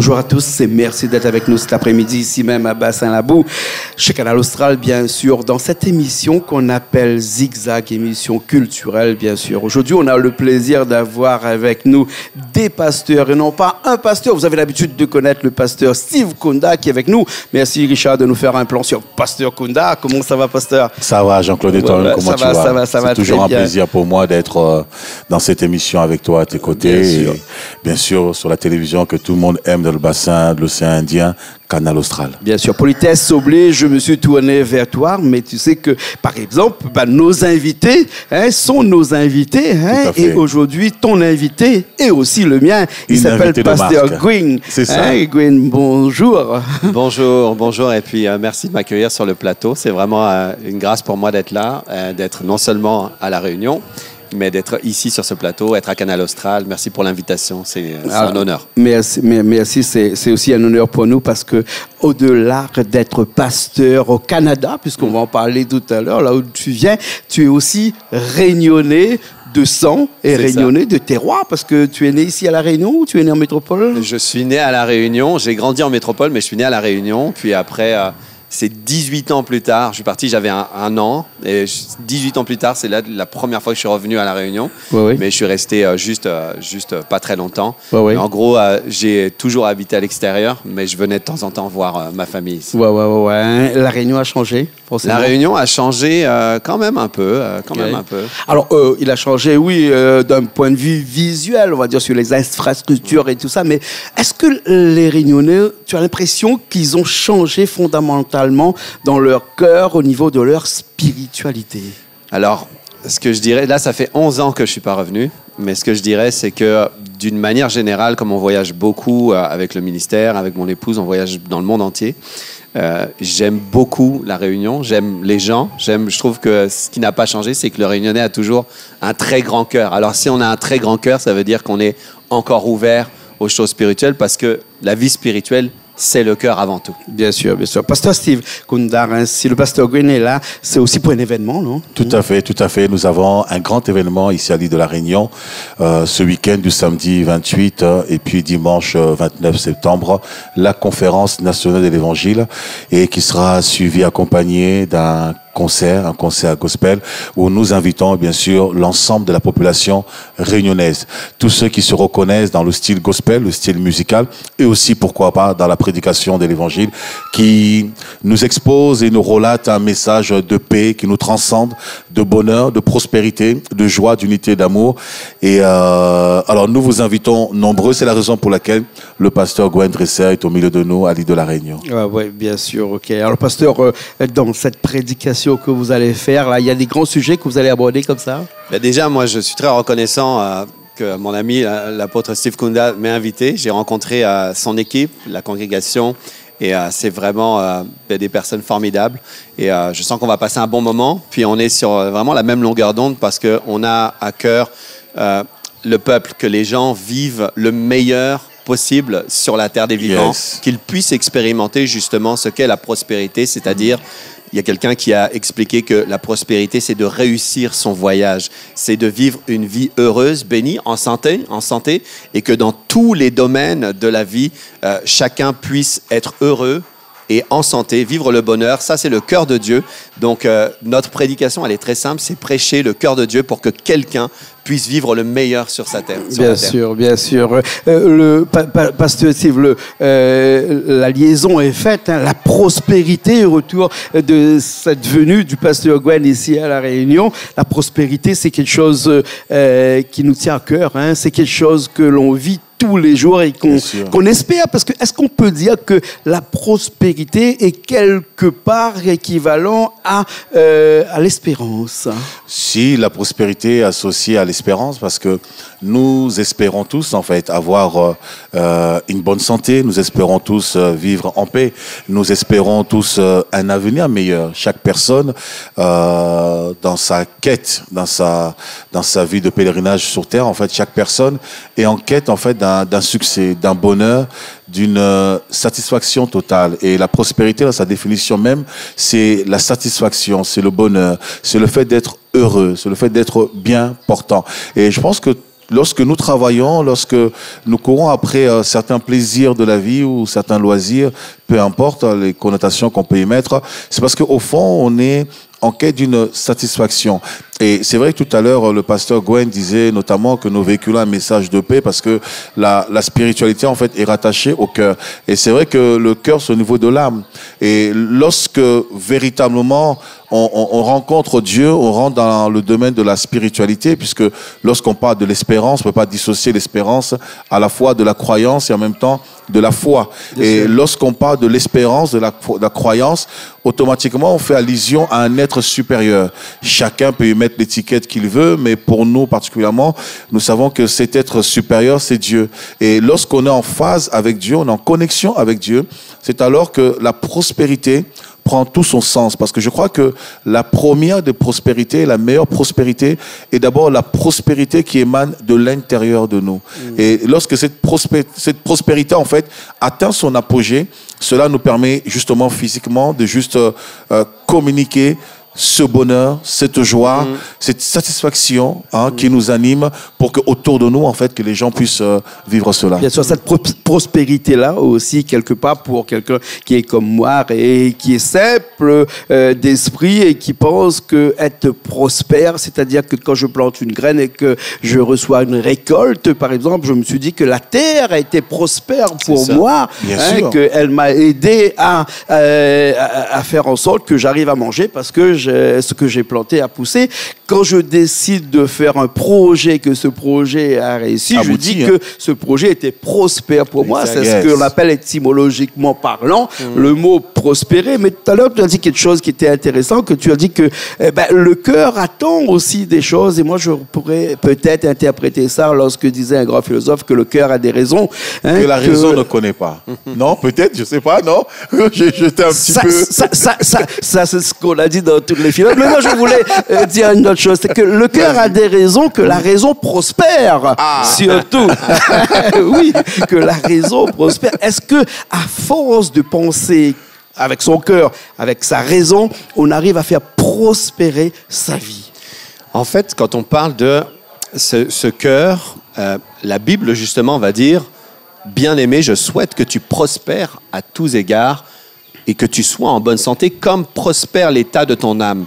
Bonjour à tous et merci d'être avec nous cet après-midi ici même à Bassin-Labou, chez Canal Austral bien sûr, dans cette émission qu'on appelle Zigzag, émission culturelle bien sûr. Aujourd'hui, on a le plaisir d'avoir avec nous des pasteurs et non pas un pasteur. Vous avez l'habitude de connaître le pasteur Steve Kunda qui est avec nous. Merci Richard de nous faire un plan sur Pasteur Kunda. Comment ça va, pasteur? Ça va, Jean-Claude, et toi, comment tu vas? C'est toujours un plaisir pour moi d'être dans cette émission avec toi à tes côtés. Bien sûr, sur la télévision que tout le monde aime dans le bassin de l'océan Indien, Canal Austral. Bien sûr, politesse oblige, je me suis tourné vers toi, mais tu sais que, par exemple, nos invités sont nos invités, et aujourd'hui, ton invité est aussi le mien. Il s'appelle Pasteur Gwyn. C'est ça. Gwyn, bonjour. Bonjour, et puis merci de m'accueillir sur le plateau. C'est vraiment une grâce pour moi d'être là, d'être non seulement à La Réunion, mais d'être ici sur ce plateau, être à Canal Austral. Merci pour l'invitation, c'est un honneur. Merci, c'est aussi un honneur pour nous parce que au-delà d'être pasteur au Canada, puisqu'on va en parler tout à l'heure, là où tu viens, tu es aussi réunionnais de sang et réunionnais de terroir, parce que tu es né ici à La Réunion ou tu es né en métropole? Je suis né à La Réunion, j'ai grandi en métropole, mais je suis né à La Réunion, puis après... c'est 18 ans plus tard, je suis parti, j'avais un an, et 18 ans plus tard, c'est la première fois que je suis revenu à La Réunion, mais je suis resté juste pas très longtemps. En gros, j'ai toujours habité à l'extérieur, mais je venais de temps en temps voir ma famille ici. La Réunion a changé, forcément. La Réunion a changé quand même un peu, Alors, il a changé, oui, d'un point de vue visuel, on va dire, sur les infrastructures et tout ça, mais est-ce que les Réunionnais, tu as l'impression qu'ils ont changé fondamentalement dans leur cœur, au niveau de leur spiritualité? Alors, ce que je dirais, là, ça fait 11 ans que je ne suis pas revenu, mais ce que je dirais, c'est que d'une manière générale, comme on voyage beaucoup avec le ministère, avec mon épouse, on voyage dans le monde entier, j'aime beaucoup La Réunion, j'aime les gens, je trouve que ce qui n'a pas changé, c'est que le Réunionnais a toujours un très grand cœur. Alors, si on a un très grand cœur, ça veut dire qu'on est encore ouvert aux choses spirituelles, parce que la vie spirituelle, c'est le cœur avant tout. Bien sûr, bien sûr. Pasteur Steve Kunda, si le pasteur Gwyn est là, c'est aussi pour un événement, non? Tout à fait. Nous avons un grand événement ici à l'île de La Réunion, ce week-end du samedi 28 et puis dimanche 29 septembre, la conférence nationale de l'Évangile, et qui sera suivie, accompagnée d'un un concert gospel, où nous invitons bien sûr l'ensemble de la population réunionnaise, tous ceux qui se reconnaissent dans le style gospel, le style musical, et aussi pourquoi pas dans la prédication de l'évangile, qui nous expose et nous relate un message de paix qui nous transcende, de bonheur, de prospérité, de joie, d'unité, d'amour. Et alors nous vous invitons nombreux, c'est la raison pour laquelle le pasteur Gwyn Dresser est au milieu de nous à l'île de La Réunion. Oui, bien sûr, ok. Alors pasteur, dans cette prédication que vous allez faire, là, il y a des grands sujets que vous allez aborder comme ça? Déjà, moi, je suis très reconnaissant que mon ami, l'apôtre Steve Kunda, m'ait invité. J'ai rencontré son équipe, la congrégation, et c'est vraiment des personnes formidables. Et je sens qu'on va passer un bon moment. Puis on est sur vraiment la même longueur d'onde, parce qu'on a à cœur le peuple, que les gens vivent le meilleur possible sur la terre des vivants, qu'ils puissent expérimenter justement ce qu'est la prospérité, c'est-à-dire... Il y a quelqu'un qui a expliqué que la prospérité, c'est de réussir son voyage. C'est de vivre une vie heureuse, bénie, en santé, et que dans tous les domaines de la vie, chacun puisse être heureux et en santé, vivre le bonheur. Ça, c'est le cœur de Dieu. Donc, notre prédication, elle est très simple, c'est prêcher le cœur de Dieu pour que quelqu'un puisse vivre le meilleur sur sa terre. Bien sûr. Pasteur Steve, la liaison est faite, la prospérité autour de cette venue du pasteur Gwyn ici à La Réunion. La prospérité, c'est quelque chose qui nous tient à cœur, c'est quelque chose que l'on vit tous les jours et qu'on espère, parce que est-ce qu'on peut dire que la prospérité est quelque part équivalent à l'espérance? Si, la prospérité est associée à l'espérance, parce que nous espérons tous en fait avoir une bonne santé, nous espérons tous vivre en paix, nous espérons tous un avenir meilleur. Chaque personne dans sa quête, dans sa vie de pèlerinage sur terre, en fait, chaque personne est en quête en fait d'un succès, d'un bonheur, d'une satisfaction totale. Et la prospérité, dans sa définition même, c'est la satisfaction, c'est le bonheur, c'est le fait d'être heureux, c'est le fait d'être bien portant. Et je pense que lorsque nous travaillons, lorsque nous courons après certains plaisirs de la vie ou certains loisirs, peu importe les connotations qu'on peut y mettre, c'est parce qu'au fond, on est en quête d'une satisfaction. Et c'est vrai que tout à l'heure, le pasteur Gwen disait notamment que nous véhiculons un message de paix parce que la spiritualité, en fait, est rattachée au cœur. Et c'est vrai que le cœur, c'est au niveau de l'âme. Et lorsque, véritablement, on rencontre Dieu, on rentre dans le domaine de la spiritualité, puisque lorsqu'on parle de l'espérance, on ne peut pas dissocier l'espérance à la fois de la croyance et en même temps de la foi. Et lorsqu'on parle de l'espérance, de la croyance, automatiquement, on fait allusion à un être supérieur. Chacun peut y mettre l'étiquette qu'il veut, mais pour nous particulièrement, nous savons que cet être supérieur, c'est Dieu. Et lorsqu'on est en phase avec Dieu, on est en connexion avec Dieu, c'est alors que la prospérité prend tout son sens. Parce que je crois que la première des prospérités, la meilleure prospérité, est d'abord la prospérité qui émane de l'intérieur de nous. Et lorsque cette prospérité, en fait, atteint son apogée, cela nous permet justement physiquement de juste communiquer ce bonheur, cette joie, cette satisfaction qui nous anime pour que autour de nous, en fait, que les gens puissent vivre cela. Bien sûr, cette prospérité-là aussi, quelque part, pour quelqu'un qui est comme moi et qui est simple d'esprit et qui pense que être prospère, c'est-à-dire que quand je plante une graine et que je reçois une récolte, par exemple, je me suis dit que la terre a été prospère pour moi, qu'elle m'a aidé à faire en sorte que j'arrive à manger parce que ce que j'ai planté a poussé. Quand je décide de faire un projet, que ce projet a réussi, je dis que ce projet était prospère pour moi. C'est ce que l'on appelle étymologiquement parlant le mot prospérer. Mais tout à l'heure, tu as dit quelque chose qui était intéressant, que tu as dit que le cœur attend aussi des choses. Et moi, je pourrais peut-être interpréter ça lorsque disait un grand philosophe que le cœur a des raisons. Que la raison ne connaît pas. Non, peut-être, je ne sais pas, non. J'étais un petit peu... Ça, c'est ce qu'on a dit dans toutes les philosophes. Mais moi, je voulais dire une autre chose. C'est que le cœur a des raisons, que la raison prospère. Surtout. Oui, que la raison prospère. Est-ce que, à force de penser avec son cœur, avec sa raison, on arrive à faire prospérer sa vie? En fait, quand on parle de ce cœur, la Bible, justement, va dire « Bien-aimé, je souhaite que tu prospères à tous égards et que tu sois en bonne santé, comme prospère l'état de ton âme. »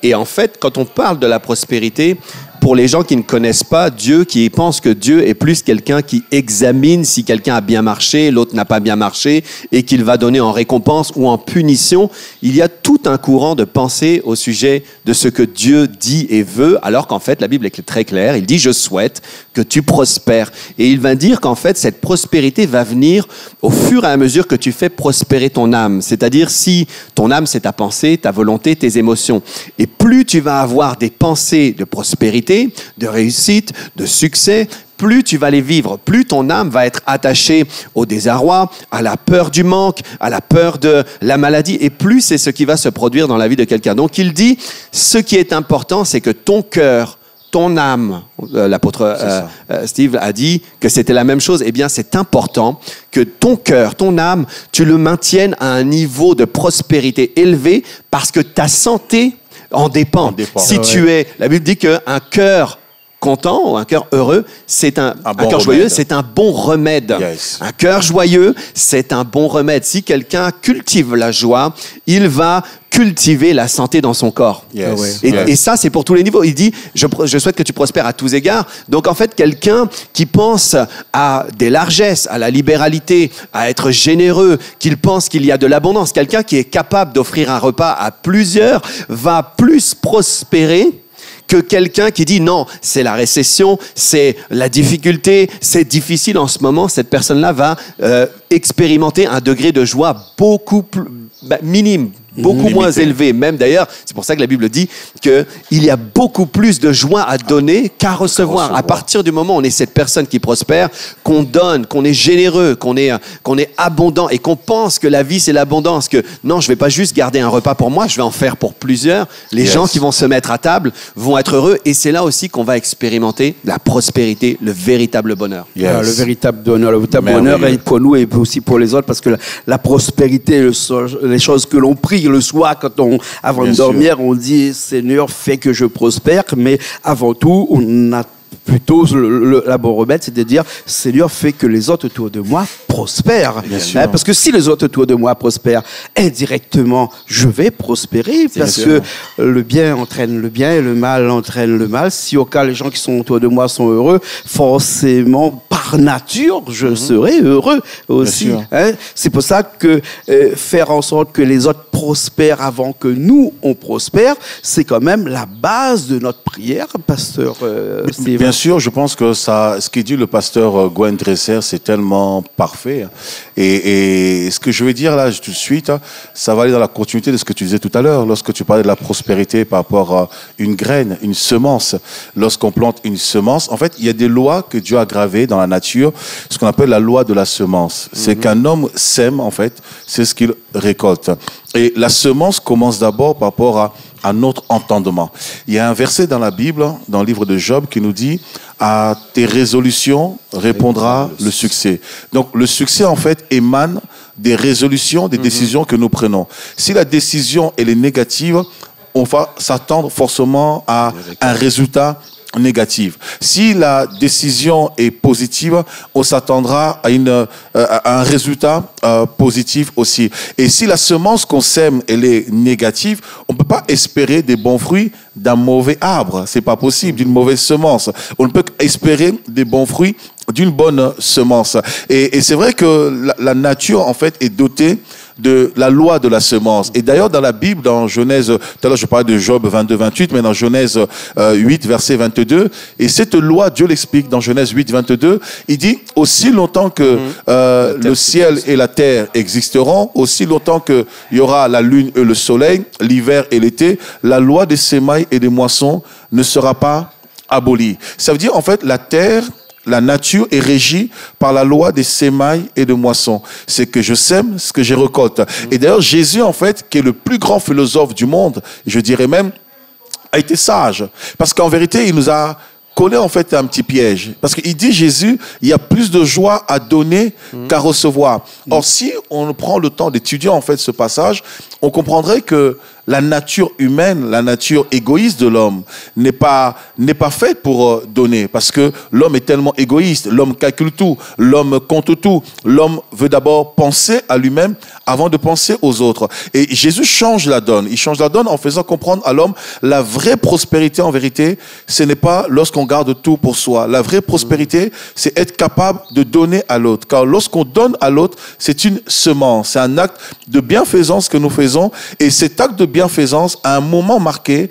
Et en fait, quand on parle de la prospérité, pour les gens qui ne connaissent pas Dieu, qui pensent que Dieu est plus quelqu'un qui examine si quelqu'un a bien marché, l'autre n'a pas bien marché, et qu'il va donner en récompense ou en punition, il y a tout un courant de pensée au sujet de ce que Dieu dit et veut, alors qu'en fait, la Bible est très claire. Il dit « Je souhaite que tu prospères ». Et il va dire qu'en fait, cette prospérité va venir au fur et à mesure que tu fais prospérer ton âme. C'est-à-dire, si ton âme, c'est ta pensée, ta volonté, tes émotions. Et plus tu vas avoir des pensées de prospérité, de réussite, de succès, plus tu vas les vivre, plus ton âme va être attachée au désarroi, à la peur du manque, à la peur de la maladie, et plus c'est ce qui va se produire dans la vie de quelqu'un. Donc il dit, ce qui est important, c'est que ton cœur, ton âme, l'apôtre Steve a dit que c'était la même chose, eh bien c'est important que ton cœur, ton âme, tu le maintiennes à un niveau de prospérité élevé parce que ta santé en dépend. Si tu es, la Bible dit qu'un cœur content ou un cœur heureux, c'est un cœur joyeux, c'est un bon remède. Un cœur joyeux, c'est un bon remède. Si quelqu'un cultive la joie, il va cultiver la santé dans son corps. Et ça, c'est pour tous les niveaux. Il dit, je souhaite que tu prospères à tous égards. Donc, en fait, quelqu'un qui pense à des largesses, à la libéralité, à être généreux, qu'il pense qu'il y a de l'abondance, quelqu'un qui est capable d'offrir un repas à plusieurs, va plus prospérer que quelqu'un qui dit non, c'est la récession, c'est la difficulté, c'est difficile en ce moment. Cette personne-là va expérimenter un degré de joie beaucoup plus minime, beaucoup moins élevé. Même d'ailleurs, c'est pour ça que la Bible dit qu'il y a beaucoup plus de joie à donner qu'à recevoir. À partir du moment où on est cette personne qui prospère, qu'on donne, qu'on est généreux, qu'on est abondant et qu'on pense que la vie c'est l'abondance, que non, je vais pas juste garder un repas pour moi, je vais en faire pour plusieurs. Les gens qui vont se mettre à table vont être heureux et c'est là aussi qu'on va expérimenter la prospérité, le véritable bonheur. Le véritable bonheur, est pour nous et aussi pour les autres parce que la prospérité, les choses que l'on prie le soir, avant de dormir, on dit Seigneur, fais que je prospère, mais avant tout, on a plutôt la bonne remède, c'est de dire, Seigneur, fais que les autres autour de moi prospèrent. Parce que si les autres autour de moi prospèrent, indirectement, je vais prospérer, parce que le bien entraîne le bien et le mal entraîne le mal. Si au cas les gens qui sont autour de moi sont heureux, forcément, par nature, je serai heureux aussi. C'est pour ça que faire en sorte que les autres prospèrent avant que nous, on prospère, c'est quand même la base de notre prière, pasteur Steve. Bien sûr, je pense que ce qu'il dit le pasteur Gwen Dresser, c'est tellement parfait. Et ce que je vais dire là tout de suite, ça va aller dans la continuité de ce que tu disais tout à l'heure, lorsque tu parlais de la prospérité par rapport à une graine, une semence. Lorsqu'on plante une semence, en fait, il y a des lois que Dieu a gravées dans la nature, ce qu'on appelle la loi de la semence. C'est qu'un homme sème, en fait, c'est ce qu'il récolte. Et la semence commence d'abord par rapport à notre entendement. Il y a un verset dans la Bible, dans le livre de Job, qui nous dit « À tes résolutions répondra le succès ». Donc le succès, en fait, émane des résolutions, des décisions que nous prenons. Si la décision elle est négative, on va s'attendre forcément à un résultat négative. Si la décision est positive, on s'attendra à un résultat positif aussi. Et si la semence qu'on sème, elle est négative, on ne peut pas espérer des bons fruits d'un mauvais arbre. C'est pas possible, d'une mauvaise semence. On ne peut espérer des bons fruits d'une bonne semence. Et c'est vrai que la nature, en fait, est dotée de la loi de la semence. Et d'ailleurs, dans la Bible, dans Genèse, tout à l'heure je parlais de Job 22, 28, mais dans Genèse 8, verset 22, et cette loi, Dieu l'explique dans Genèse 8, 22, il dit, aussi longtemps que le ciel et la terre existeront, aussi longtemps qu'il y aura la lune et le soleil, l'hiver et l'été, la loi des semailles et des moissons ne sera pas abolie. Ça veut dire, en fait, la terre, la nature est régie par la loi des semailles et de moissons. C'est que je sème ce que je récolte. Et d'ailleurs, Jésus, en fait, qui est le plus grand philosophe du monde, je dirais même, a été sage. Parce qu'en vérité, il nous a collé en fait un petit piège. Parce qu'il dit, Jésus, il y a plus de joie à donner qu'à recevoir. Or, si on prend le temps d'étudier en fait ce passage, on comprendrait que la nature humaine, la nature égoïste de l'homme n'est pas faite pour donner, parce que l'homme est tellement égoïste, l'homme calcule tout, l'homme compte tout, l'homme veut d'abord penser à lui-même avant de penser aux autres. Et Jésus change la donne. Il change la donne en faisant comprendre à l'homme la vraie prospérité en vérité, ce n'est pas lorsqu'on garde tout pour soi. La vraie prospérité, c'est être capable de donner à l'autre. Car lorsqu'on donne à l'autre, c'est une semence, c'est un acte de bienfaisance que nous faisons, et cet acte de bienfaisance, à un moment marqué,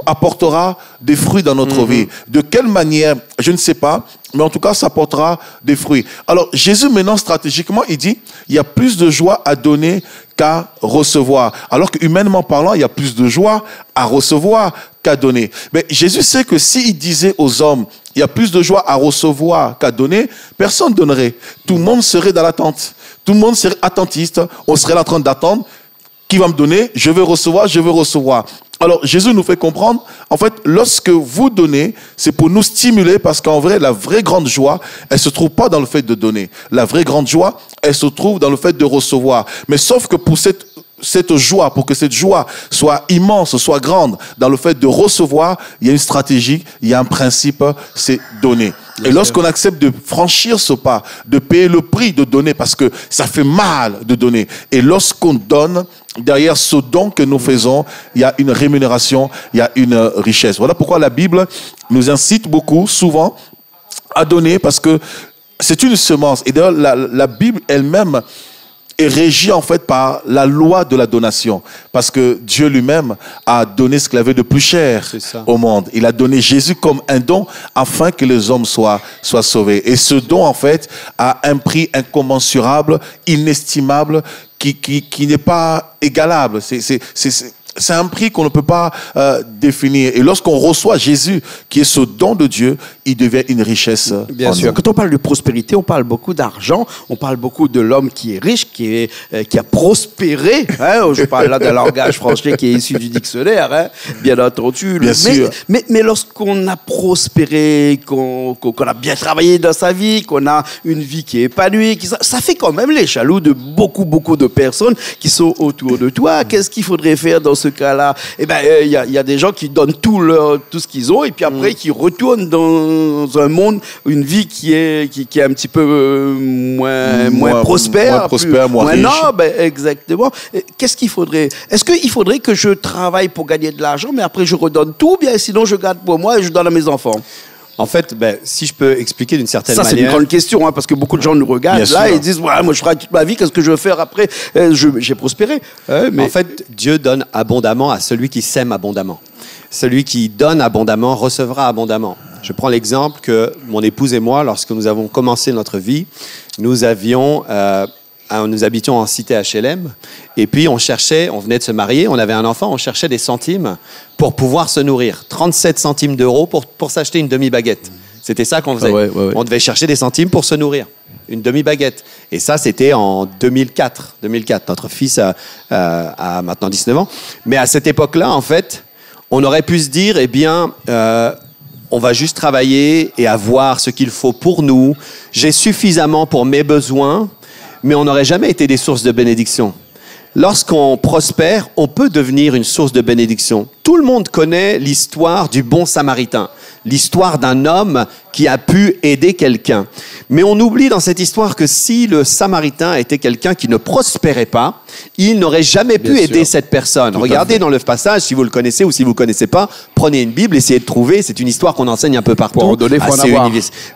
apportera des fruits dans notre vie. De quelle manière, je ne sais pas, mais en tout cas, ça apportera des fruits. Alors, Jésus, maintenant, stratégiquement, il dit, il y a plus de joie à donner qu'à recevoir. Alors que, humainement parlant, il y a plus de joie à recevoir qu'à donner. Mais Jésus sait que s'il disait aux hommes, il y a plus de joie à recevoir qu'à donner, personne ne donnerait. Tout le monde serait dans l'attente. Tout le monde serait attentiste. On serait là en train d'attendre. Qui va me donner? Je veux recevoir, je veux recevoir. Alors, Jésus nous fait comprendre, en fait, lorsque vous donnez, c'est pour nous stimuler, parce qu'en vrai, la vraie grande joie, elle se trouve pas dans le fait de donner. La vraie grande joie, elle se trouve dans le fait de recevoir. Mais sauf que pour cette joie, pour que cette joie soit immense, soit grande, dans le fait de recevoir, il y a une stratégie, il y a un principe, c'est donner. Et lorsqu'on accepte de franchir ce pas, de payer le prix de donner, parce que ça fait mal de donner, et lorsqu'on donne, derrière ce don que nous faisons, il y a une rémunération, il y a une richesse. Voilà pourquoi la Bible nous incite beaucoup, souvent, à donner, parce que c'est une semence. Et d'ailleurs, la Bible elle-même est régie en fait par la loi de la donation. Parce que Dieu lui-même a donné ce qu'il avait de plus cher au monde. Il a donné Jésus comme un don afin que les hommes soient sauvés. Et ce don en fait a un prix incommensurable, inestimable, qui n'est pas égalable. C'est un prix qu'on ne peut pas définir. Et lorsqu'on reçoit Jésus, qui est ce don de Dieu, il devient une richesse. Bien sûr. Quand on parle de prospérité, on parle beaucoup d'argent, on parle beaucoup de l'homme qui est riche, qui a prospéré. Hein, je parle là d'un langage français qui est issu du dictionnaire, hein, bien entendu. Bien sûr. Mais lorsqu'on a prospéré, qu'on a bien travaillé dans sa vie, qu'on a une vie qui est épanouie, ça fait quand même les jaloux de beaucoup de personnes qui sont autour de toi. Qu'est-ce qu'il faudrait faire dans ce ce cas-là, il y a des gens qui donnent tout ce qu'ils ont et puis après qui retournent dans un monde, une vie qui est un petit peu moins prospère, moins riche. Exactement. Qu'est-ce qu'il faudrait? Est-ce qu'il faudrait que je travaille pour gagner de l'argent, mais après je redonne tout, bien sinon je garde pour moi et je donne à mes enfants? En fait, si je peux expliquer d'une certaine manière... Ça, c'est une grande question, parce que beaucoup de gens nous regardent là et disent « moi, je ferai toute ma vie, qu'est-ce que je vais faire après? J'ai prospéré. » Mais... En fait, Dieu donne abondamment à celui qui sème abondamment. Celui qui donne abondamment recevra abondamment. Je prends l'exemple que mon épouse et moi, lorsque nous avons commencé notre vie, nous habitions en cité HLM et puis on venait de se marier, on avait un enfant, on cherchait des centimes pour pouvoir se nourrir. 37 centimes d'euros pour s'acheter une demi-baguette. C'était ça qu'on faisait. On devait chercher des centimes pour se nourrir. Une demi-baguette. Et ça, c'était en 2004. Notre fils a maintenant 19 ans. Mais à cette époque-là, en fait, on aurait pu se dire, on va juste travailler et avoir ce qu'il faut pour nous. J'ai suffisamment pour mes besoins, mais on n'aurait jamais été des sources de bénédiction. Lorsqu'on prospère, on peut devenir une source de bénédiction. Tout le monde connaît l'histoire du bon Samaritain, l'histoire d'un homme qui a pu aider quelqu'un. Mais on oublie dans cette histoire que si le Samaritain était quelqu'un qui ne prospérait pas, il n'aurait jamais pu aider cette personne. Regardez dans le passage, si vous le connaissez ou si vous ne le connaissez pas, prenez une Bible, essayez de trouver. C'est une histoire qu'on enseigne un peu partout. Pour redonner, faut assez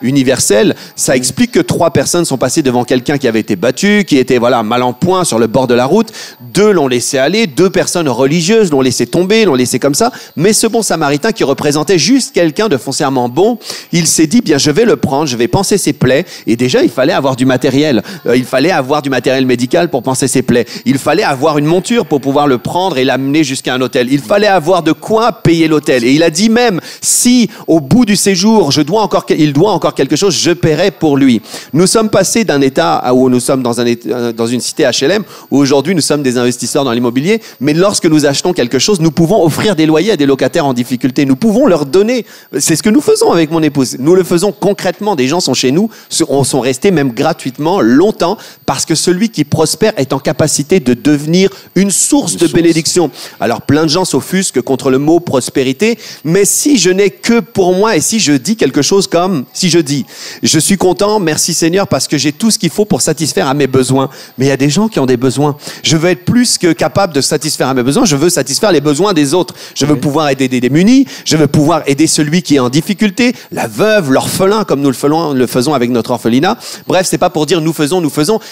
universelle. Ça explique que 3 personnes sont passées devant quelqu'un qui avait été battu, qui était mal en point sur le bord de la route. 2 l'ont laissé aller, 2 personnes religieuses l'ont laissé tomber, l'ont laissé comme ça. Mais ce bon Samaritain qui représentait juste quelqu'un de foncièrement bon, il s'est dit, bien, je vais le prendre, je vais panser ses plaies. Et déjà, il fallait avoir du matériel. Il fallait avoir du matériel médical pour panser ses plaies. Il fallait avoir une monture pour pouvoir le prendre et l'amener jusqu'à un hôtel. Il fallait avoir de quoi payer l'hôtel. Et il a dit même, si au bout du séjour, il doit encore quelque chose, je paierai pour lui. Nous sommes passés d'un état où nous sommes dans une cité HLM, où aujourd'hui nous sommes des investisseurs dans l'immobilier, mais lorsque nous achetons quelque chose, nous pouvons offrir des loyers à des locataires en difficulté. Nous pouvons leur donner. C'est ce que nous faisons avec mon épouse. Nous le faisons concrètement. Des gens sont chez nous, sont restés même gratuitement longtemps parce que celui qui prospère est en capacité de devenir une source de bénédiction. Alors plein de gens s'offusquent contre le mot prospérité, mais si je n'ai que pour moi et si je dis quelque chose comme, si je dis, je suis content, merci Seigneur parce que j'ai tout ce qu'il faut pour satisfaire à mes besoins. Mais il y a des gens qui ont des besoins. Je veux être plus que capable de satisfaire à mes besoins, je veux satisfaire les besoins des autres. Je veux pouvoir aider des démunis, je veux pouvoir aider celui qui est en difficulté, la veuve, l'orphelin, comme nous le faisons avec notre orphelinat. Bref, c'est pas pour dire nous faisons,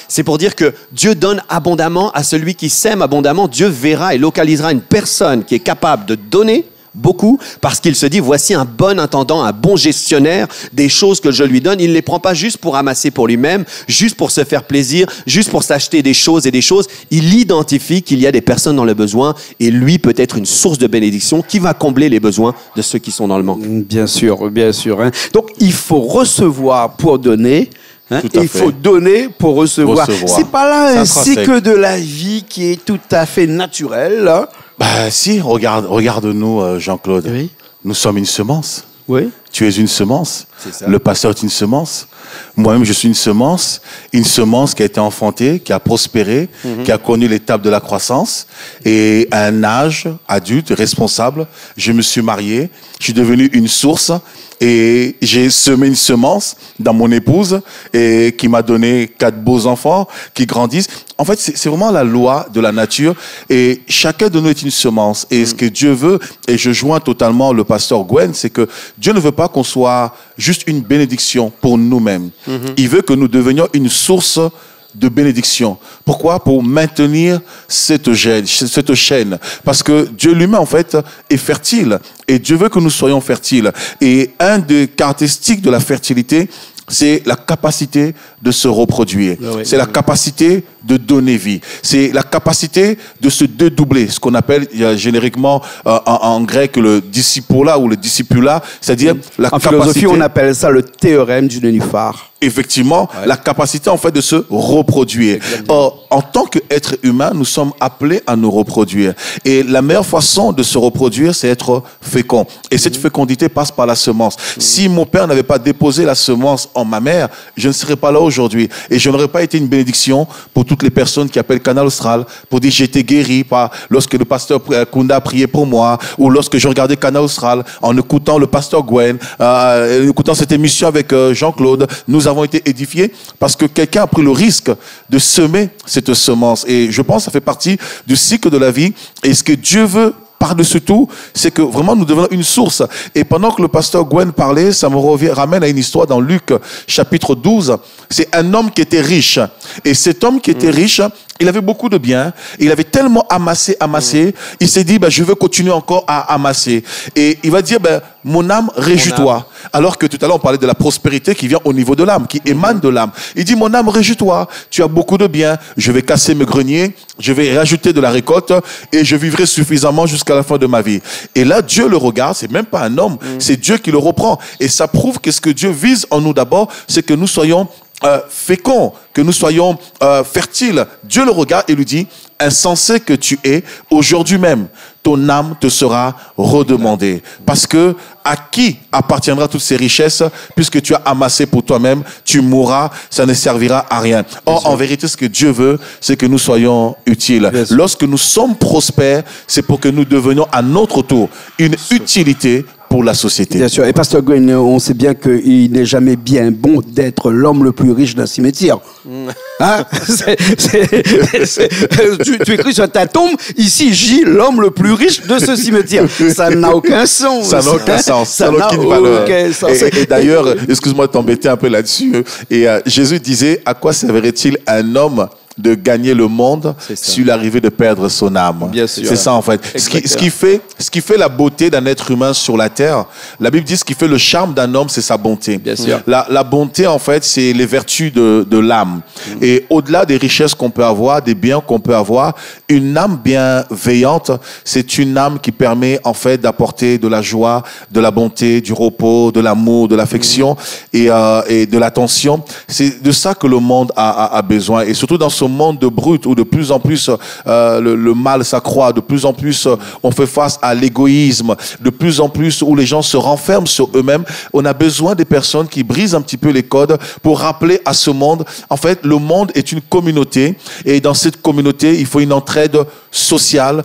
c'est pour dire que Dieu donne abondamment à celui qui sème abondamment. Dieu verra et localisera une personne qui est capable de donner beaucoup, parce qu'il se dit, voici un bon intendant, un bon gestionnaire des choses que je lui donne. Il ne les prend pas juste pour amasser pour lui-même, juste pour se faire plaisir, juste pour s'acheter des choses et des choses. Il identifie qu'il y a des personnes dans le besoin et lui peut être une source de bénédiction qui va combler les besoins de ceux qui sont dans le manque. Bien sûr, bien sûr. Donc, il faut recevoir pour donner. Il faut donner pour recevoir. C'est pas là un cycle de la vie qui est tout à fait naturel. Si, regarde-nous, Jean-Claude. Oui. Nous sommes une semence. Oui. Tu es une semence. Le pasteur est une semence. Moi-même, je suis une semence qui a été enfantée, qui a prospéré, qui a connu l'étape de la croissance. Et à un âge adulte, responsable, je me suis marié, je suis devenu une source et j'ai semé une semence dans mon épouse et qui m'a donné 4 beaux enfants qui grandissent. En fait, c'est vraiment la loi de la nature et chacun de nous est une semence. Et ce que Dieu veut, et je joins totalement le pasteur Gwen, c'est que Dieu ne veut pas qu'on soit juste une bénédiction pour nous-mêmes. Il veut que nous devenions une source de bénédiction. Pourquoi? Pour maintenir cette chaîne. Parce que Dieu lui-même, en fait, est fertile. Et Dieu veut que nous soyons fertiles. Et une des caractéristiques de la fertilité, c'est la capacité de se reproduire. C'est la capacité de donner vie. C'est la capacité de se dédoubler. Ce qu'on appelle génériquement en grec le discipola ou le discipula, c'est-à-dire la capacité... En philosophie, on appelle ça le théorème du nénuphar. Effectivement, la capacité en fait de se reproduire. Or, en tant qu'être humain, nous sommes appelés à nous reproduire. Et la meilleure façon de se reproduire, c'est être fécond. Et cette fécondité passe par la semence. Si mon père n'avait pas déposé la semence en ma mère, je ne serais pas là aujourd'hui. Et je n'aurais pas été une bénédiction pour toutes les personnes qui appellent Canal Austral pour dire j'ai été guéri lorsque le pasteur Kunda a prié pour moi, ou lorsque je regardais Canal Austral en écoutant le pasteur Gwen, écoutant cette émission avec Jean-Claude, nous avons été édifiés parce que quelqu'un a pris le risque de semer cette semence. Et je pense que ça fait partie du cycle de la vie. Et ce que Dieu veut par-dessus tout, c'est que vraiment nous devenons une source. Et pendant que le pasteur Gwen parlait, ça me ramène à une histoire dans Luc chapitre 12. C'est un homme qui était riche. Et cet homme qui était riche, il avait beaucoup de biens. Il avait tellement amassé. Il s'est dit, je veux continuer encore à amasser. Et il va dire, mon âme, réjouis-toi. Alors que tout à l'heure, on parlait de la prospérité qui vient au niveau de l'âme, qui émane de l'âme. Il dit, mon âme, réjouis-toi. Tu as beaucoup de biens. Je vais casser mes greniers. Je vais rajouter de la récolte. Et je vivrai suffisamment jusqu'à la fin de ma vie. Et là, Dieu le regarde. C'est même pas un homme. C'est Dieu qui le reprend. Et ça prouve que ce que Dieu vise en nous d'abord, c'est que nous soyons féconds, que nous soyons fertiles. Dieu le regarde et lui dit, insensé que tu es, aujourd'hui même, ton âme te sera redemandée. Parce que à qui appartiendra toutes ces richesses, puisque tu as amassé pour toi-même, tu mourras, ça ne servira à rien. Or, en vérité, ce que Dieu veut, c'est que nous soyons utiles. Lorsque nous sommes prospères, c'est pour que nous devenions à notre tour une utilité pour la société. Bien sûr. Et Pasteur Gwen, on sait bien qu'il n'est jamais bien bon d'être l'homme le plus riche d'un cimetière. Hein? Tu écris sur ta tombe, ici, J, l'homme le plus riche de ce cimetière. Ça n'a aucun sens. Ça n'a aucun sens. Ça n'a aucune valeur. Et d'ailleurs, excuse-moi de t'embêter un peu là-dessus. Et Jésus disait, à quoi servirait-il un homme de gagner le monde s'il arrivait de perdre son âme. C'est ça en fait. Ce qui fait la beauté d'un être humain sur la terre, la Bible dit ce qui fait le charme d'un homme, c'est sa bonté. Bien sûr. La bonté en fait, c'est les vertus de l'âme. Et au-delà des richesses qu'on peut avoir, des biens qu'on peut avoir, une âme bienveillante, c'est une âme qui permet en fait d'apporter de la joie, de la bonté, du repos, de l'amour, de l'affection et de l'attention. C'est de ça que le monde a besoin. Et surtout dans ce monde de brut où de plus en plus le mal s'accroît, de plus en plus on fait face à l'égoïsme, de plus en plus où les gens se renferment sur eux-mêmes, on a besoin des personnes qui brisent un petit peu les codes pour rappeler à ce monde, en fait, le monde est une communauté et dans cette communauté, il faut une entraide sociale,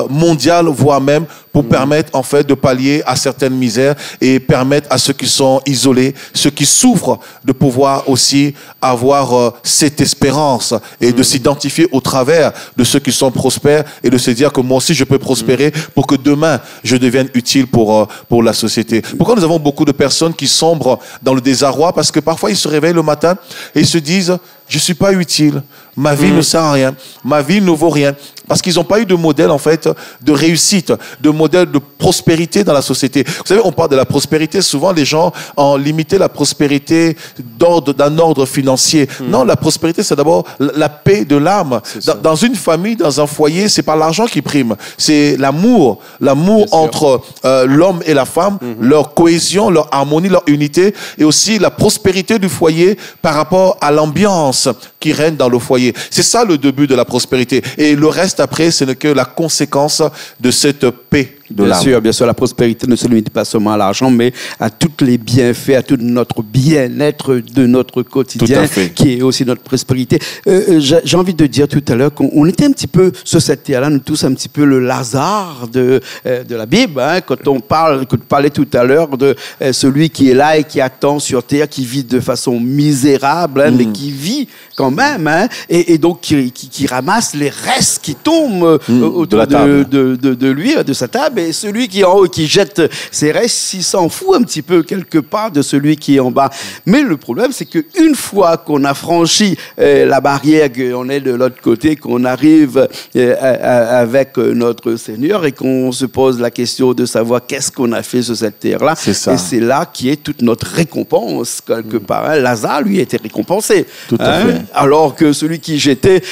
mondiale, voire même pour permettre en fait de pallier à certaines misères et permettre à ceux qui sont isolés, ceux qui souffrent, de pouvoir aussi avoir cette espérance et de s'identifier au travers de ceux qui sont prospères et de se dire que moi aussi je peux prospérer pour que demain je devienne utile pour la société. Pourquoi nous avons beaucoup de personnes qui sombrent dans le désarroi? Parce que parfois ils se réveillent le matin et ils se disent je suis pas utile, ma vie ne sert à rien, ma vie ne vaut rien. Parce qu'ils n'ont pas eu de modèle, en fait, de réussite, de modèle de prospérité dans la société. Vous savez, on parle de la prospérité. Souvent, les gens ont limité la prospérité d'un ordre financier. Non, la prospérité, c'est d'abord la paix de l'âme. Dans une famille, dans un foyer, c'est pas l'argent qui prime. C'est l'amour. L'amour entre l'homme et la femme, leur cohésion, leur harmonie, leur unité, et aussi la prospérité du foyer par rapport à l'ambiance qui règne dans le foyer. C'est ça le début de la prospérité. Et le reste après, ce n'est que la conséquence de cette paix de l'âme. Bien sûr, la prospérité ne se limite pas seulement à l'argent, mais à tous les bienfaits, à tout notre bien-être de notre quotidien, qui est aussi notre prospérité. J'ai envie de dire tout à l'heure qu'on était un petit peu, sur cette terre-là, nous tous un petit peu le Lazare de la Bible, hein, quand tu parlais tout à l'heure de celui qui est là et qui attend sur terre, qui vit de façon misérable, hein, mais qui vit quand même, hein, et donc qui ramasse les restes qui tombent autour de lui, de sa table. Et celui qui est en haut, qui jette ses restes, il s'en fout un petit peu quelque part de celui qui est en bas. Mais le problème, c'est qu'une fois qu'on a franchi la barrière, qu'on est de l'autre côté, qu'on arrive avec notre Seigneur et qu'on se pose la question de savoir qu'est-ce qu'on a fait sur cette terre-là. Et c'est là qui est toute notre récompense, quelque part. Hein. Lazare, lui, a été récompensé. Tout à fait. Alors que celui qui jetait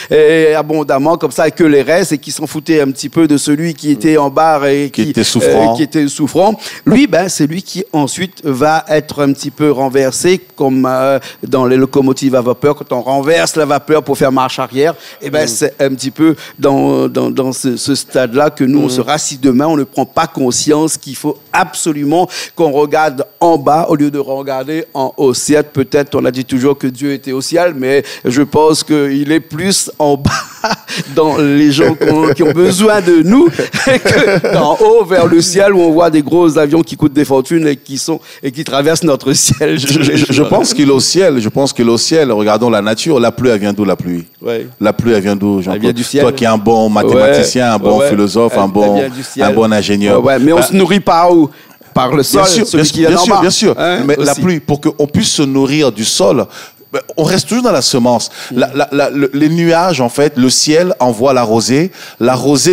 abondamment comme ça, que les restes, et qui s'en foutait un petit peu de celui qui était en bas et qui était souffrant. Lui, c'est lui qui ensuite va être un petit peu renversé, comme dans les locomotives à vapeur, quand on renverse la vapeur pour faire marche arrière. Et c'est un petit peu dans ce stade-là que nous, on se rassit demain, on ne prend pas conscience qu'il faut absolument qu'on regarde en bas au lieu de regarder en haut. Certes, peut-être, on a dit toujours que Dieu était au ciel, mais je pense qu'il est plus en bas dans les gens qui ont besoin de nous que d'en haut vers le ciel où on voit des gros avions qui coûtent des fortunes et qui traversent notre ciel. Je pense qu'il est au ciel. Je pense qu'il est au ciel. Regardons la nature. La pluie, elle vient d'où, la pluie? Ouais. La pluie, elle vient d'où, elle vient du ciel. Toi qui es un bon mathématicien, un bon philosophe, un bon ingénieur. Mais on ne se nourrit pas où? Par le sol, bien sûr. Hein, mais aussi. La pluie, pour qu'on puisse se nourrir du sol, on reste toujours dans la semence. Les nuages, en fait, le ciel envoie la rosée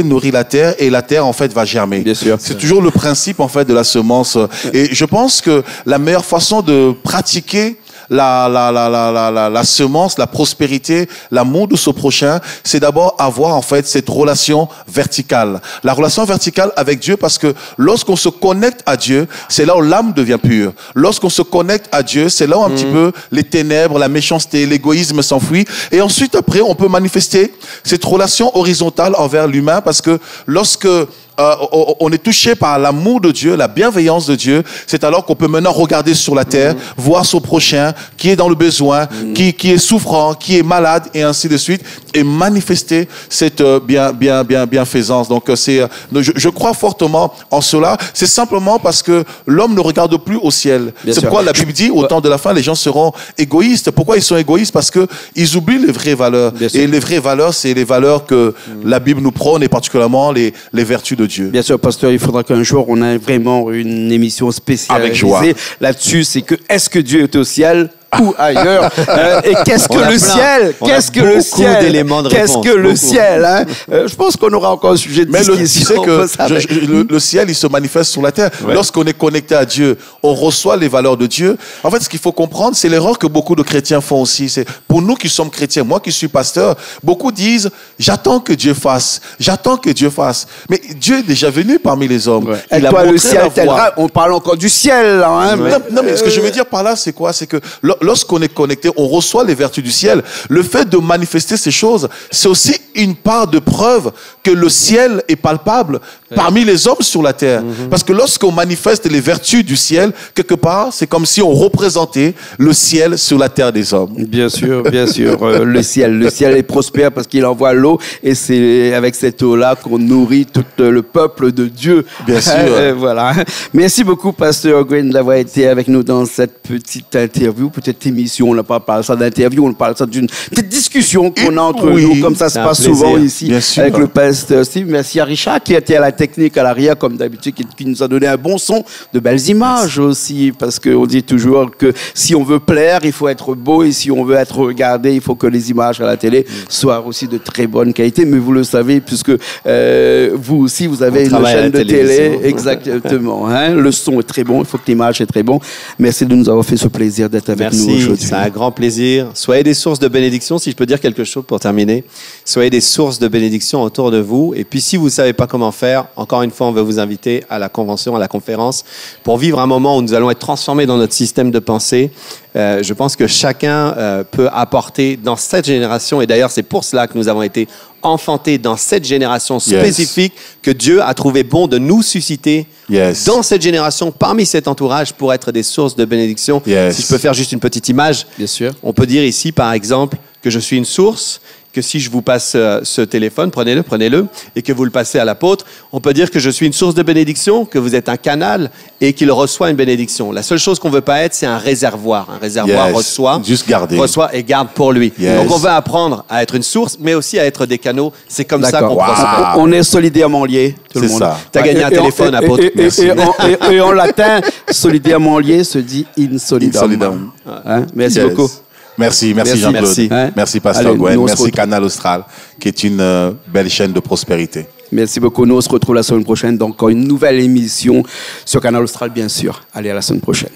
nourrit la terre et la terre, en fait, va germer. Bien sûr. C'est toujours le principe, en fait, de la semence. Et je pense que la meilleure façon de pratiquer la semence, la prospérité, l'amour de ce prochain, c'est d'abord avoir en fait cette relation verticale. La relation verticale avec Dieu, parce que lorsqu'on se connecte à Dieu, c'est là où l'âme devient pure. Lorsqu'on se connecte à Dieu, c'est là où un petit peu les ténèbres, la méchanceté, l'égoïsme s'enfuient. Et ensuite, après, on peut manifester cette relation horizontale envers l'humain, parce que lorsque on est touché par l'amour de Dieu, la bienveillance de Dieu, c'est alors qu'on peut maintenant regarder sur la terre, voir son prochain qui est dans le besoin, qui est souffrant, qui est malade, et ainsi de suite, et manifester cette bienfaisance. Donc je crois fortement en cela. C'est simplement parce que l'homme ne regarde plus au ciel. C'est pourquoi la Bible dit, au temps de la fin, les gens seront égoïstes. Pourquoi ils sont égoïstes? Parce que ils oublient les vraies valeurs. Et les vraies valeurs, c'est les valeurs que la Bible nous prône, et particulièrement les vertus de Dieu. Bien sûr, pasteur, il faudra qu'un jour on ait vraiment une émission spécialisée là-dessus. C'est que est-ce que Dieu est au ciel ou ailleurs et qu'est-ce que le ciel? Qu'est-ce que le ciel? Qu'est-ce que le ciel? Je pense qu'on aura encore un sujet de discussion. Mais le ciel, il se manifeste sur la terre. Ouais. Lorsqu'on est connecté à Dieu, on reçoit les valeurs de Dieu. En fait, ce qu'il faut comprendre, c'est l'erreur que beaucoup de chrétiens font aussi. C'est pour nous qui sommes chrétiens, moi qui suis pasteur, beaucoup disent j'attends que Dieu fasse, j'attends que Dieu fasse. Mais Dieu est déjà venu parmi les hommes. Ouais. Et toi, le ciel, on parle encore du ciel, là. Hein, non, mais ce que je veux dire par là, c'est quoi? C'est que lorsqu'on est connecté, on reçoit les vertus du ciel. Le fait de manifester ces choses, c'est aussi une part de preuve que le ciel est palpable parmi les hommes sur la terre. Parce que lorsqu'on manifeste les vertus du ciel, quelque part, c'est comme si on représentait le ciel sur la terre des hommes. Bien sûr, bien sûr. Le ciel est prospère parce qu'il envoie l'eau et c'est avec cette eau-là qu'on nourrit tout le peuple de Dieu. Bien sûr. Voilà. Merci beaucoup, pasteur Ogwen, d'avoir été avec nous dans cette petite interview, petite émission. On n'a pas parlé ça d'interview, on parle ça d'une petite discussion qu'on a entre nous, comme ça se passe souvent ici avec le pasteur Steve. Merci à Richard qui était à la technique à l'arrière, comme d'habitude, qui nous a donné un bon son, de belles images aussi, parce qu'on dit toujours que si on veut plaire, il faut être beau, et si on veut être regardé, il faut que les images à la télé soient aussi de très bonne qualité. Mais vous le savez, puisque vous aussi, vous avez une chaîne de télé. Exactement. Le son est très bon, il faut que l'image est très bon. Merci de nous avoir fait ce plaisir d'être avec nous aujourd'hui. C'est un grand plaisir. Soyez des sources de bénédiction, si je peux dire quelque chose pour terminer. Soyez des sources de bénédiction autour de vous. Et puis, si vous ne savez pas comment faire, encore une fois, on veut vous inviter à la convention, à la conférence, pour vivre un moment où nous allons être transformés dans notre système de pensée. Je pense que chacun peut apporter dans cette génération, et d'ailleurs, c'est pour cela que nous avons été enfantés dans cette génération spécifique que Dieu a trouvé bon de nous susciter dans cette génération, parmi cet entourage, pour être des sources de bénédiction. Si je peux faire juste une petite image, bien sûr. On peut dire ici, par exemple, que je suis une source, que si je vous passe ce téléphone, prenez-le, et que vous le passez à l'apôtre, on peut dire que je suis une source de bénédiction, que vous êtes un canal et qu'il reçoit une bénédiction. La seule chose qu'on ne veut pas être, c'est un réservoir. Un réservoir reçoit et garde pour lui. Donc on veut apprendre à être une source, mais aussi à être des canaux. C'est comme ça qu'on prospère. On est solidairement liés, tout le monde. Tu as gagné un téléphone, apôtre. Et en latin, solidairement lié se dit in solidum. Merci beaucoup. Merci Jean-Claude. Merci Pasteur Gwen. Merci Canal Austral, qui est une belle chaîne de prospérité. Merci beaucoup. Nous, on se retrouve la semaine prochaine dans une nouvelle émission sur Canal Austral, bien sûr. Allez, à la semaine prochaine.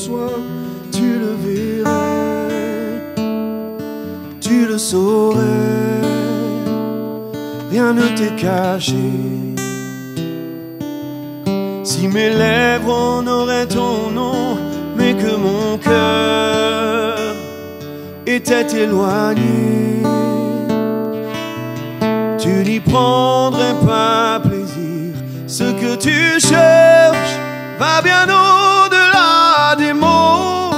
soin, tu le verrais, tu le saurais, rien ne t'est caché. Si mes lèvres en auraient ton nom, mais que mon cœur était éloigné, tu n'y prendrais pas plaisir. Ce que tu cherches va bien au-delà des mots,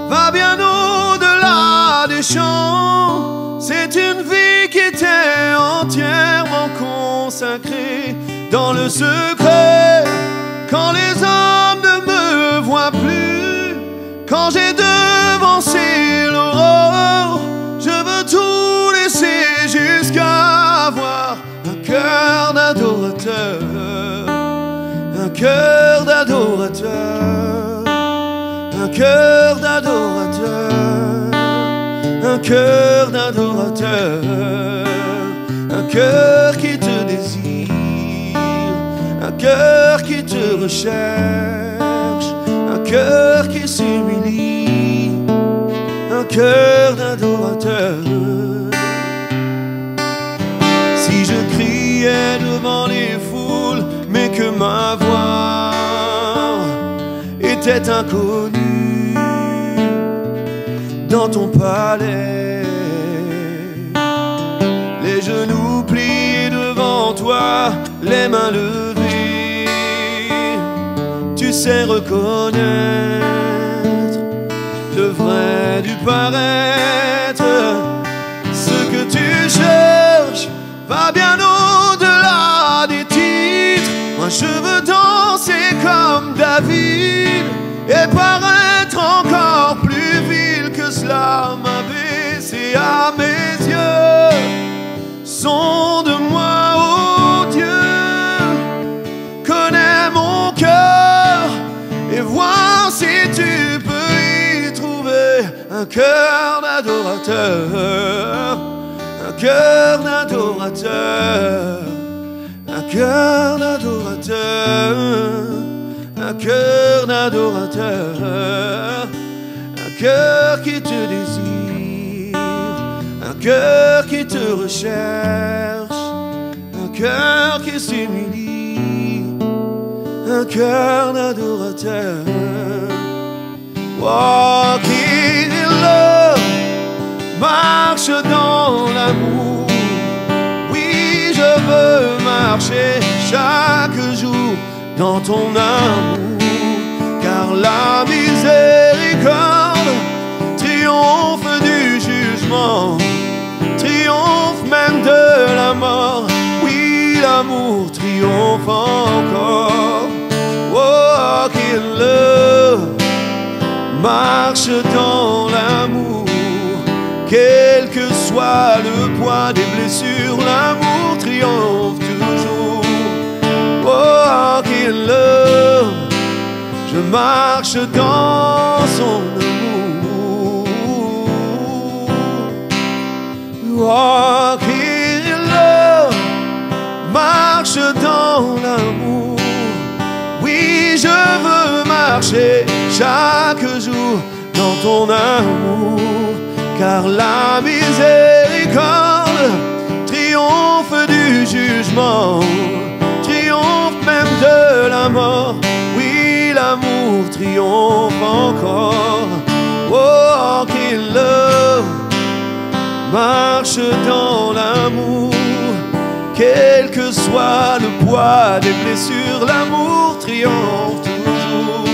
va bien au-delà des chants. C'est une vie qui t'est entièrement consacrée dans le secret. Quand les hommes ne me voient plus, quand j'ai devancé l'aurore, je veux tout laisser jusqu'à avoir un cœur d'adorateur, un cœur d'adorateur, un cœur d'adorateur, un cœur d'adorateur, un cœur qui te désire, un cœur qui te recherche, un cœur qui s'humilie, un cœur d'adorateur. Si je criais devant les foules, mais que ma voix était inconnue dans ton palais, les genoux pliés devant toi, les mains levées, tu sais reconnaître le vrai du paraître. Ce que tu cherches va bien au-delà des titres. Moi je veux danser comme David et paraître encore plus vil que cela m'a baissé à mes yeux. Sonde-moi, oh Dieu, connais mon cœur et vois si tu peux y trouver un cœur d'adorateur, un cœur d'adorateur, un cœur d'adorateur, un cœur d'adorateur, un cœur qui te désire, un cœur qui te recherche, un cœur qui s'humilie, un cœur d'adorateur. Walking in love, marche dans l'amour. Oui, je veux marcher chaque jour dans ton amour, car la miséricorde triomphe du jugement, triomphe même de la mort. Oui, l'amour triomphe encore. Walk in love, marche dans l'amour, quel que soit le poids des blessures, l'amour triomphe toujours. Walk in love, je marche dans son amour. Walk in love, marche dans l'amour. Oui, je veux marcher chaque jour dans ton amour, car la miséricorde triomphe du jugement, triomphe même de la mort. Oui, l'amour triomphe encore. Walk in love, marche dans l'amour, quel que soit le poids des blessures, l'amour triomphe toujours.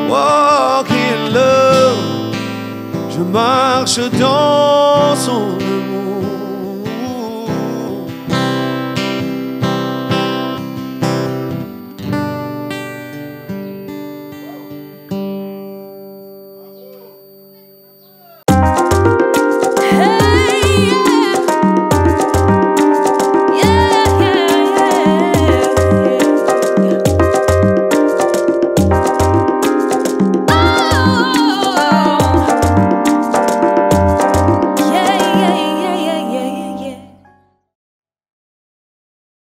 Walk in love, je marche dans son amour.